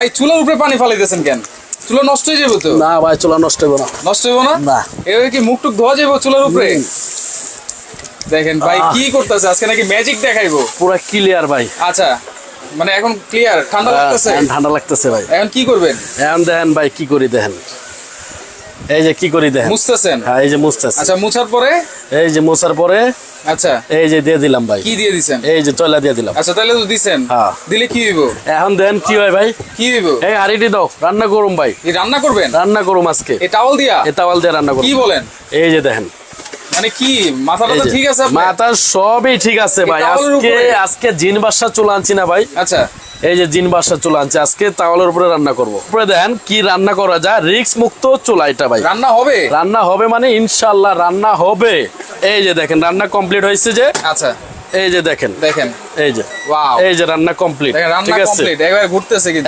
ভাই চুলার উপরে পানি ফালাইতেছেন কেন? চুলা নষ্ট হয়ে যাবে তো? না ভাই চুলা নষ্ট হবে না। নষ্ট হবে না? না। এভাবে কি মুখ টুক ধোয়া যাবে চুলার উপরে? দেখেন ভাই কি করতেছে, আজকে নাকি ম্যাজিক দেখাইবো। পুরো ক্লিয়ার ভাই। আচ্ছা মানে এখন ক্লিয়ার, ঠান্ডা লাগতেছে? এখন ঠান্ডা লাগতেছে ভাই। এখন কি করবেন? এখন দেখেন ভাই কি করি দেখেন, এই যে কি করি দেখেন। মুছতেছেন? হ্যাঁ এই যে মুছতেছি। আচ্ছা মুছার পরে? এই যে মোছার পরে আচ্ছা এই যে দিয়ে দিলাম ভাই। কি দিয়ে দিছেন? এই যে চয়লা দিয়ে দিলাম। আচ্ছা তাহলে তো দিছেন। হ্যাঁ। দিলে কি হইব? এখন দেন কি হয় ভাই? কি হইব? এই হাড়িটি দাও, রান্না করুম ভাই। এই রান্না করবেন? রান্না করুম আজকে এই টাওয়াল দিয়া? এই তাওয়াল দিয়ে রান্না করুম। কি বলেন? এই যে দেখেন, মানে কি মাথাটা এই তো যে ঠিক আছে আপনার? মাথা সবই ঠিক আছে ভাই। এই তাওয়ালের আজকে উপরে? আজকে জিন বাসা চুলা আনছি না ভাই। আচ্ছা এই যে জিন বাসা চুলা আনছি, আজকে তাওয়ালের উপরে রান্না করব। উপরে দেখেন কি রান্না করা যায়, রিস্ক মুক্ত চুলা এটা ভাই। রান্না হবে? রান্না হবে মানে ইনশাআল্লাহ রান্না হবে। এই যে দেখেন রান্না কমপ্লিট হয়েছে যে। আচ্ছা এই যে দেখেন, দেখেন, এই যে ওয়াও, এই যে রান্না কমপ্লিট। দেখেন রান্না ঠিক আছে। কমপ্লিট, একবার ঘুরতেছে কিন্তু।